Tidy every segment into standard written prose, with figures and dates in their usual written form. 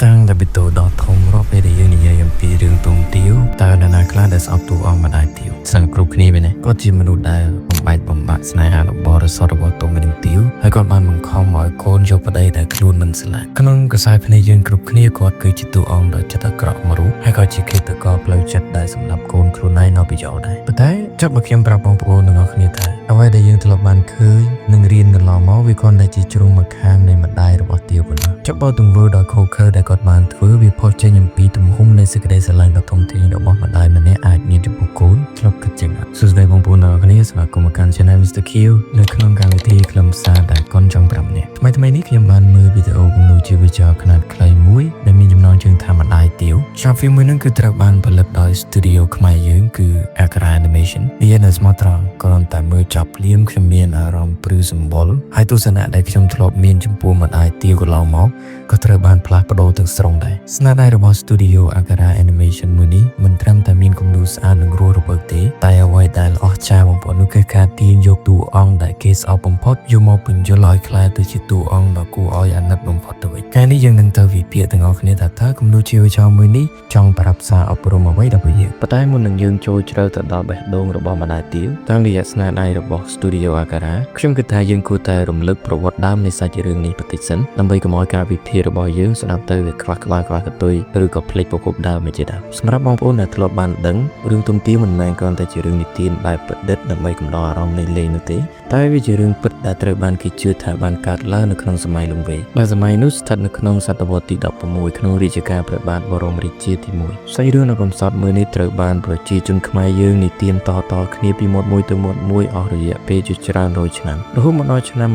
តាំងតែពីតូដល់ធំរាប់ពេលដែលយើងនិយាយអំពីរឿងទុំទាវតើនរណាខ្លះដែលស្អប់តួអង្គម្ដាយទាវសឹងគ្រប់គ្នាមែនទេគាត់ជាមនុស្សដែលបំបែកបំបាក់ស្នេហារបស់រសតរបស់ទុំម្ដាយទាវហើយគាត់បានបង្ខំឲ្យកូនយកប្តីដែលខ្លួនមិនស្រឡាញ់ក្នុងខ្សែភ្នែកយើងគ្រប់គ្នាគាត់គឺជាតួអង្គដ៏ចិត្តអាក្រក់មួយរូបហើយក៏ជាឃាតករផ្លូវចិត្តដែលសម្រាប់កូនខ្លួនឯងនៅពីយោដែរប៉ុន្តែចាប់មកខ្ញុំប្រាប់បងប្អូនទាំងអស់គ្នាថាអ្វីដែលយើងធ្លាប់បានឃើញនិងរៀនកន្លងមកវាគ្រាន់តែជាជ្រុងមួយខាងនៃម្ដាយរបស់ទាវប៉ុណ្ណោះចាប់បទទង្វើដ៏ខុសខើដែលគាត់បានធ្វើវាផុសចេញអំពីទំហំនៃសេចក្តីស្រឡាញ់ដ៏ធំធេងរបស់ម្ដាយម្នាក់អាចមានចំពោះកូនឆ្លប់គិតចឹងសួស្តីបងប្អូនទាំងអស់គ្នាស្វាគមន៍មកកាន់ Channel Mr. Q នៅក្នុងកម្មវិធីខ្លឹមសារដែលកូនចង់ប្រាប់អ្នកថ្មីនេះខ្ញុំបានមើលវីដេអូគំនូរជីវចលខ្នាតខ្លីមួយដែលមានចំណងជើងថាម្ដាយទាវ Short film មួយហ្នឹងគឺត្រូវបានផលិតដោយ Studio ខ្មែរយើងគឺ Akara Animation វានៅស្មោះត្រង់គ្រាន់តែមើលចាប់ភ្លាមខ្ញុំមានអារម្មណ៍ព្រឺសម្បុរហើយទស្សនៈដែលខ្ញុំធ្លាប់មានចំពោះម្ដាយទាវកន្លងមកក៏ត្រូវបានផ្លាស់ប្ដូរទាំងស្រុងដែរស្នាដៃរបស់ Studio Akara Animation មួយនេះមិនត្រឹមតែមានគំនូរស្អាតនិងរស់រវើកទេតែអ្វីដែលអស្ចារ្យបំផុតនោះគឺការទាញយកតួអង្គដែលគេស្អប់បំផុតយកមកបញ្យល់ឲ្យក្លាយទៅជាតួអង្គដ៏គួរឲ្យអាណិតបំផុតទៅវិញថ្ងៃនេះយើងនឹងទៅវិភាគទាំងអស់គ្នាថាតើគំនូរជីវចលមួយនេះចង់ប្រាប់សារអប់រំអ្វីដល់ពួកយើងប៉ុន្តែមុននឹងយើងចូលជ្រៅទៅដល់បេះដូងរបស់ម្ដាយទាវតាមរយៈស្នាដៃរបស់ Studio Akara ខ្ញុំគិតថាយើងគួរតែរំលឹកប្រវត្តិដើមនៃសាច់រឿងនេះបន្តិចសិនដើម្បីកុំឲ្យការវិភាគរបស់យើងស្ដាប់ទៅវាខ្វះក្លាយកតុយឬក៏ភ្លេចប្រភពដើមជាដើមសម្រាប់បងប្អូនដែលធ្លាប់បានដឹងរឿងទុំទាវមិនមែនគ្រាន់តែជារឿងនិទានបែបប្រឌិតដើម្បីកំដរអារម្មណ៍លេងៗនោះទេតែវាជារឿងពិតដែលត្រូវបានគេជឿថាបានកើតឡើងនៅក្នុងសម័យលង្វែកដែលសម័យនោះស្ថិតនៅក្នុងសតវត្សទី16ក្នុងរាជការព្រះបាទបរមរាជាទី1សាច់រឿងនៅកំសត់មួយនេះត្រូវបានប្រជាជនខ្មែរយើងនិទានតគ្នាពីមាត់មួយទៅមាត់មួយអស់រយៈពេលជាច្រើនរយឆ្នាំរហូតមកដល់ឆ្នាំ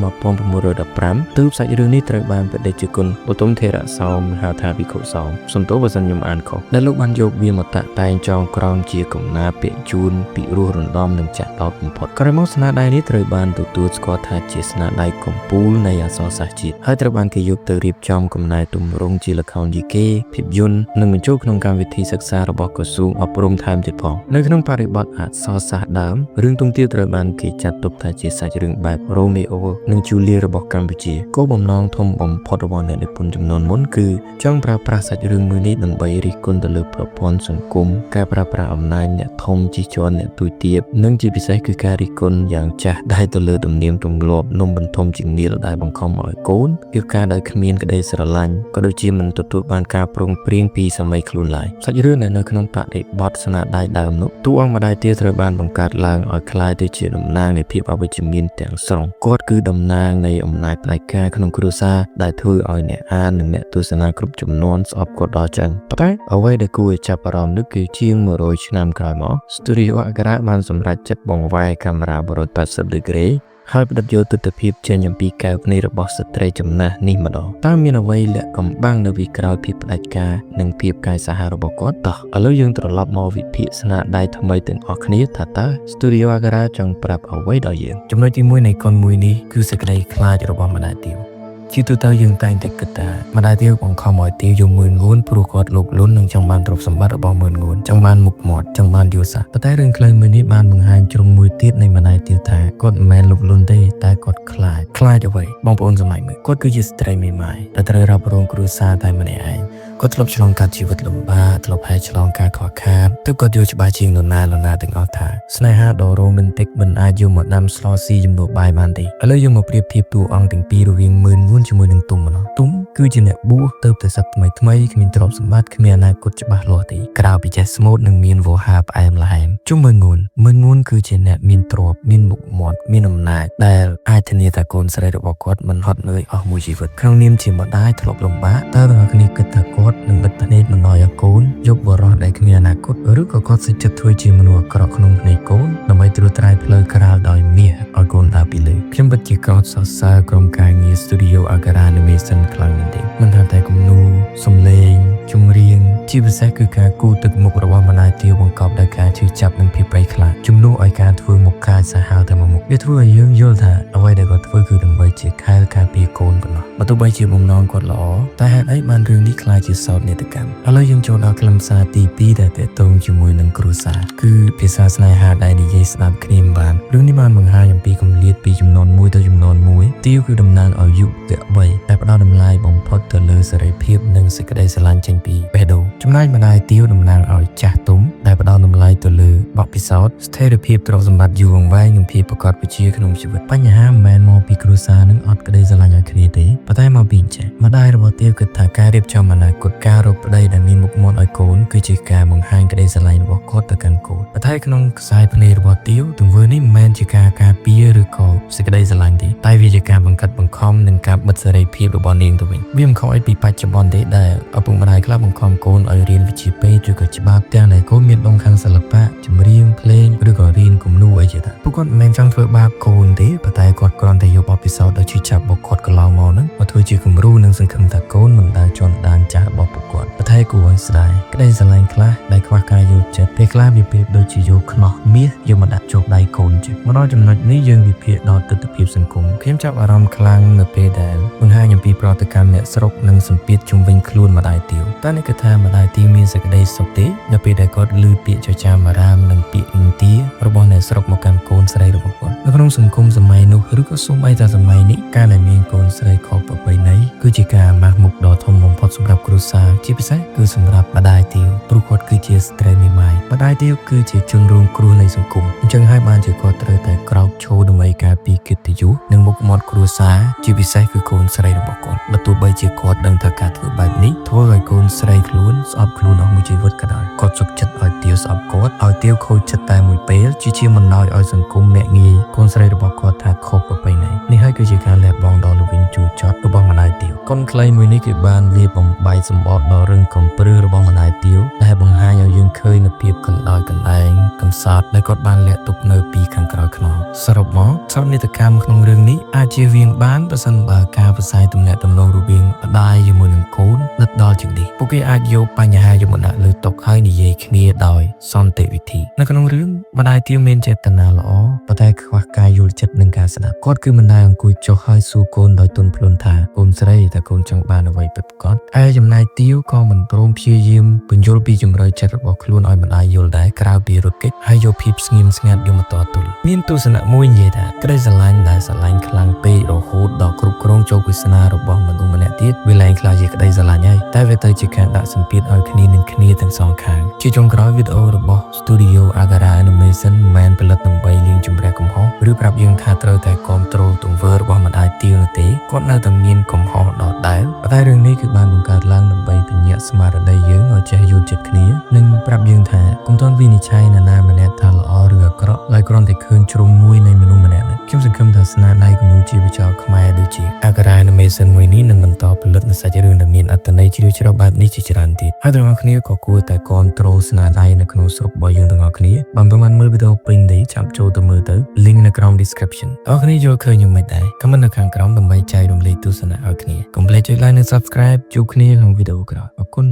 1915ទើបសាច់រឿងនេះត្រូវបានបដិជាគុណឧត្តមថេរសោមហៅថាភិក្ខុសោមសំទោសបើសិនខ្ញុំអានខុសដែលលោកបានយកវាមកតាក់តែងចងក្រងជាកំណាពាក្យជូនពីរស់រំដំនិងចាក់ដោតបំផុតក្រោយមកស្នាដៃនេះត្រូវបានទទួលស្គាល់ថាជាស្នាដៃកំពូលនៃអក្សរសាស្ត្រជាតិហើយត្រូវបានគេយកទៅរៀបចំកំណែទម្រង់ជាល្ខោនយីកេភាពយន្តនិងបញ្ចូលក្នុងកម្មវិធីសិក្សារបស់ក្រសួងអប់រំថែមទៀតផងនៅក្នុងបរិបទអក្សរសាស្ត្រដើមរឿងទុំទាវត្រូវបានគេចាត់ទុកថាជាសាច់រឿងបែបរ៉ូមេអូនិងជូលៀរបស់កម្ពុជាគោលបំណងធំបំផុតរបស់អ្នកនិពន្ធចំនួនមុនគឺចង់ប្រើប្រាស់សាច់រឿងមួយនេះដើម្បីរិះគន់ទៅលើប្រព័ន្ធសង្គមការប្រើប្រាស់អំណាចអ្នកធំជិះជាន់អ្នកទូចទាបនិងជាពិសេសគឺការរិះគន់យ៉ាងចាស់ដែលទៅលើទំនៀមទម្លាប់នំបន្ទមជាងៀលដែលបង្ខំឲ្យកូនពីការដែលគ្មានក្តីស្រឡាញ់ក៏ដូចជាមិនទទួលបានការព្រមព្រៀងពីសម័យខ្លួនឡើយសាច់រឿងដែលនៅក្នុងបរិបទស្នាដៃដើមនោះតួអង្គម្ដាយទាវត្រូវបានបង្កើតឡើងឲ្យក្លាយទៅជាតំណាងនៃភាពអវិជ្ជមានទាំងស្រុងគាត់គឺតំណាងនៃអំណាចផ្ដាច់ការក្នុងគ្រួសារដែលធ្វើឲ្យអ្នកអាននិងអ្នកទស្សនាគ្រប់ចំនួនស្អប់គាត់ដល់ចឹងប៉ុន្តែអ្វីដែលគួរឲ្យចាប់អារម្មណ៍នោះគឺជាង100ឆ្នាំក្រោយមក Studio Akara បានសម្រេចចិត្តបង្វែរកាមេរ៉ា180ដឺក្រេហើយផ្ដិតយកទស្សនវិជ្ជាចេញអំពីកែវភ្នែករបស់ស្ត្រីចំណាស់នេះម្ដងតើមានអ្វីលាក់កំបាំងនៅពីក្រោយភាពផ្ដាច់ការនិងភាពកាយសាហាវរបស់គាត់តោះឥឡូវយើងត្រឡប់មកវិភាគស្នាដៃថ្មីទាំងអស់គ្នាថាតើ Studio Akara ចង់ប្រាប់អ្វីដល់យើងចំណុចទី1នៃកុនមួយនេះគឺសេចក្តីខ្លាចរបស់ម្ដាយទាវជាទូទៅយើងតែងតែគិតថាម្ដាយទាវបង្ខំឲ្យទាវយកមើលងួនព្រោះគាត់លោភលន់និងចង់បានទ្រព្យសម្បត្តិរបស់មើលងួនចង់បានមុខមាត់ចង់បានយល់ស័ក្តិប៉ុន្តែរឿងខ្លីមួយនេះបានបង្ហាញជ្រុងមួយទៀតនៃម្ដាយទាវថាគាត់មិនមែនលោភលន់ទេតែគាត់ខ្លាចអ្វីបងប្អូនសម័យមួយគាត់គឺជាស្ត្រីមេម៉ាយដែលត្រូវរ៉ាប់រងគ្រួសារតែម្នាក់ឯងគាត់ធ្លាប់ឆ្លងកាត់ជីវិតលំបាកធ្លាប់ហែឆ្លងការខ្វះខាតទើបគាត់យល់ច្បាស់ជាងនរណាទាំងអស់ថាស្នេហាដ៏រ៉ូមែនទិកមិនអាចយកមកដាំស្លស៊ីជំនួសបាយបានទេឥឡូវយើងមកប្រៀបធៀបតួអង្គទាំងពីររវាងមើលងួនជាមួយនឹងទុំម្ដងទុំគឺជាអ្នកបួសទៅតែសឹកថ្មីគ្មានទ្រព្យសម្បត្តិគ្មានអនាគតច្បាស់លាស់ទេក្រៅពីចេះស្មូតនិងមានវោហារផ្អែមល្ហែមជុំមើលងួនគឺជាអ្នកមានទ្រព្យមានមុខមាត់មានអំណាចដែលអាចធានាថាកូនស្រីរបស់គាត់មិនហត់នឿយអស់មួយជីវិតក្នុងនាមជាម្ដាយធ្លាប់លំបាកតើបងប្អូនគ្នាគិតថាគាត់នឹងបិទភ្នែកមិនឲ្យកូនយកបរិសុទ្ធដែលគ្មានអនាគតឬក៏គាត់សេចចិត្តធ្វើជាមនុស្សអាក្រក់ក្នុងភ្នែកកូនដើម្បីត្រួសត្រាយផ្លូវក្រាលដោយមាសឲ្យកូនដើរពីលើខ្ញុំពិតជាកោតសរសើរក្រុមការងារ Studio Akara Animation ខ្លាំងមែនទែនមិនថាតែគំនូរសំឡេងចម្រៀង ជាពិសេសគឺការគូទឹកមុខរបស់ម្ដាយទាវបង្កប់ដោយការឈឺចាប់និងភាពប្រៃខ្លាចជំនួសឲ្យការធ្វើមុខកាចសាហាវតែមួយមុខវាធ្វើឲ្យយើងយល់ថាអ្វីដែលគាត់ធ្វើគឺដើម្បីជាខែលការពារកូនប៉ុណ្ណោះបើទោះបីជាបំណងគាត់ល្អតែហេតុអីបានរឿងនេះខ្លាចជាសោកនាដកម្មឥឡូវយើងចូលដល់ខ្លឹមសារទី2ដែលទាក់ទងជាមួយនឹងគ្រួសារគឺភាសាស្នេហាដែលនិយាយស្ដាប់គ្នាមិនបានរឿងនេះបានបង្ហាញអំពីគម្លាតពីចំនួន1ទៅចំនួន1ទាវគឺតំណាងឲ្យយុវវ័យដែលផ្ដោតតម្លៃបំផុតទៅលើសេរីភាពនិងសេចក្តីស្រឡាញ់ចេញពីបេះដូងចំណែកម្ដាយទាវតំណាងឲ្យចាស់ទុំដែលផ្ដោតតម្លៃទៅលើបទពិសោធន៍ស្ថិរភាពទ្រព្យសម្បត្តិយូរអង្វែងនិងភាពប្រកបវិជ្ជាក្នុងជីវិតបញ្ហាមិនមែនមកពីគ្រួសារនឹងអត់ក្តីស្រឡាញ់ឲ្យគ្នាទេប៉ុន្តែមកពីចាស់ម្ដាយរបស់ទាវគិតថាការរៀបចំអនាគតការរកប្តីដែលមានមុខមាត់ឲ្យកូនគឺជាការបង្ហាញក្តីស្រឡាញ់របស់គាត់ទៅកាន់កូនប៉ុន្តែក្នុងខ្សែភ្នែករបស់ទាវទង្វើនេះមិនមែនជាការការពារឬក៏សេចក្តីស្រឡាញ់ទេតែវាជាការបង្កើតបង្ខំនិងការបិទសេរីភាពរបស់នាងទៅវិញវាមិនខុសពីបច្ចុប្បន្នទេដែលឪពុកម្ដាយខ្លះបង្ខំកូនឲ្យរៀនវិជ្ជាពេទ្យឬក៏ច្បាប់ទាំងដែលកូនមានដងខាងសិល្បៈចម្រៀងភ្លេងឬក៏រៀនគំនូរអីជាដើមពួកគាត់មិនមែនចង់ធ្វើបាបកូនទេប៉ុន្តែគាត់គ្រាន់តែយកបទពិសោធន៍ដ៏ឈឺចាប់របស់គាត់កន្លងមកហ្នឹងមកធ្វើជាគំរូនិងសង្ឃឹមថាកូនមិនដែលជន់ដានចាស់របស់ពួកគាត់ប៉ុន្តែគួរឲ្យស្ដាយក្តីស្រឡាញ់ខ្លះដែលខ្វះការយល់ចិត្តពេលខ្លះវាប្រៀបដូចជាយកខ្នោះមាសយកមកដាក់ជាប់ដៃកូនចឹងមកដល់ចំណុចនេះយើងវិភាគដល់ទស្សនវិជ្ជាសង្គមខ្ញុំចាប់អារម្មណ៍ខ្លាំងនៅពេលដែលបង្ហាញអំពីប្រតិកម្មអ្នកស្រុកនិងសម្ពាធជុំវិញខ្លួនម្ដាយទាវតែនេះគឺថាម្ដាយទាវមានសេចក្តីសុខទេនៅពេលដែលគាត់ឮពាក្យចចាមអារាមនិងពាក្យឥន្ទារបស់អ្នកស្រុកមកកាន់កូនស្រីរបស់គាត់នៅក្នុងសង្គមសម័យនោះឬក៏សូម្បីតែសម័យនេះការដែលមានកូនស្រីខុសប្រពៃណីគឺជាការអាម៉ាស់មុខដ៏ធំបំផុតសម្រាប់គ្រួសារជាពិសេសគឺសម្រាប់ម្ដាយទាវព្រោះគាត់គឺជាស្ត្រីមេម៉ាយម្ដាយទាវគឺជាជនរងគ្រោះនៃសង្គមអញ្ចឹងហើយបានជាគាត់ត្រូវតែក្រោកឈរដើម្បីការពារកិត្តិយសនិងមុខមាត់គ្រួសារជាពិសេសគឺកូនស្រីរបស់គាត់បើទោះបីជាគាត់ដឹងថាការធ្វើបែបនេះធ្វើឲ្យកូនស្រីខ្លួនស្អប់ខ្លួនអស់មួយជីវិតក៏ដោយគាត់សុខចិត្តឲ្យទាវស្អប់គាត់ឲ្យទាវខូចចិត្តតែមួយពេលជាមិនណោយឲ្យសង្គមអ្នកងាយកូនស្រីរបស់គាត់ថាខុសប្រពៃណីនេះហើយគឺជាការលះបង់ដ៏ល្វីងជូរចត់របស់ម្ដាយទាវកុនខ្លីមួយនេះគឺបានវាបំបែកសម្បត្តិដ៏រឹងកំព្រឹសរបស់ម្ដាយទាវដែលបង្ហាញឲ្យយើងឃើញនូវភាពកណ្ដោយកណ្ដែងកំសត់ដែលគាត់បានលាក់ទុកនៅពីខាងក្រោយខ្នងសរុបមកសោកនាដកម្មក្នុងរឿងនេះអាចជៀសវាងបានប្រសិនបើការផ្សាយទំនាក់ទំនងរវាងម្ដាយជាមួយនឹងកូនដិតដល់ជាងនេះពួកគេអាចយកបញ្ហាយកមកដាក់លើតុហើយនិយាយគ្នាដោយសន្តិវិធីនៅក្នុងរឿងម្ដាយទាវមានចេតនាល្អប៉ុន្តែខ្វះការយល់ចិត្តនិងការស្ដាប់គាត់គឺមិនដែលអង្គុយចុះហើយសួរកូនដោយទន់ភ្លន់ថាកូនស្រីតើកូនចង់បានអ្វីពិតប្រាកដឯចំណែកទាវក៏មិនព្រមព្យាយាមបញ្យល់ពីជំរឿចិត្តរបស់ខ្លួនឲ្យម្ដាយយល់ដែរក្រៅពីរត់គេចហើយយកភាពស្ងៀមស្ងាត់យកមកតទល់មានទស្សនៈមួយនិយាយថាក្តីស្រឡាញ់ដែលស្រឡាញ់ខ្លាំងពេករហូតដល់គ្រប់គ្រងចូលវាសនារបស់មនុស្សម្នាក់ទៀតវាលែងក្លាយជាក្តីស្រឡាញ់ហើយតែវាទៅជាការដាក់សម្ពាធឲ្យគ្នានឹងគ្នាទាំងសងខាងជាចុងក្រោយវីដេអូរបស់ Studio Agara Animation មិនមែនផលិតដើម្បីលាងជម្រះកំហុសឬប្រាប់យើងថាត្រូវតែគ្រប់គ្រងទង្វើរបស់ម្ដាយទាវនោះទេគាត់នៅតែមានកំហុសដដែលប៉ុន្តែរឿងនេះគឺបានបង្កើតឡើងដើម្បីពញ្ញាក់ស្មារតីយើងឲ្យចេះយល់ចិត្តគ្នានិងប្រាប់យើងថាកុំទាន់វិនិច្ឆ័យនរណាម្នាក់ថាល្អឬអាក្រក់ឡើយគ្រាន់តែឃើញជ្រុងមួយនៃមនុស្សម្នាក់ខ្ញុំសង្ឃឹមថាស្នាដៃគំនូរជីវចលខ្មែរដូចជា Agara Animation មួយនេះនឹងបន្តផលិតនូវសាច់រឿងដែលមានអត្ថន័យជ្រាលជ្រៅបែបនេះជាច្រើនទៀតហើយទាំងអស់គ្នាក៏គួរតែគ្រប់គ្រងស្នាដៃនៅក្នុងស្រុករបស់យើងទាំងអស់គ្នាបើមិនបានមើលវីដេអូពេញទេចាប់ចូលទៅមើលទៅ link នៅក្រោម description អរគ្នាយល់ឃើញយ៉ាងម៉េចដែរ comment នៅខាងក្រោមដើម្បីចែករំលែកទស្សនៈឲ្យគ្នាកុំភ្លេចចុច like និង subscribe ជួបគ្នាក្នុងវីដេអូក្រោយអរគុណ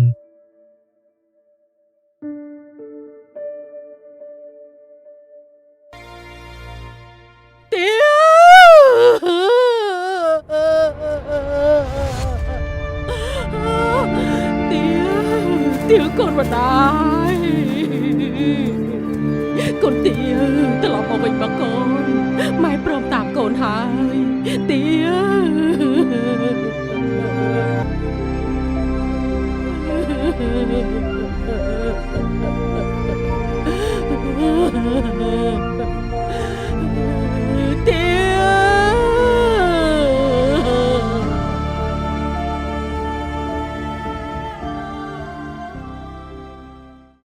ទាវកូនម្ដាយកូនទាវត្រឡប់មកវិញមកកូនម៉ែព្រមតាមកូនហើយទាវ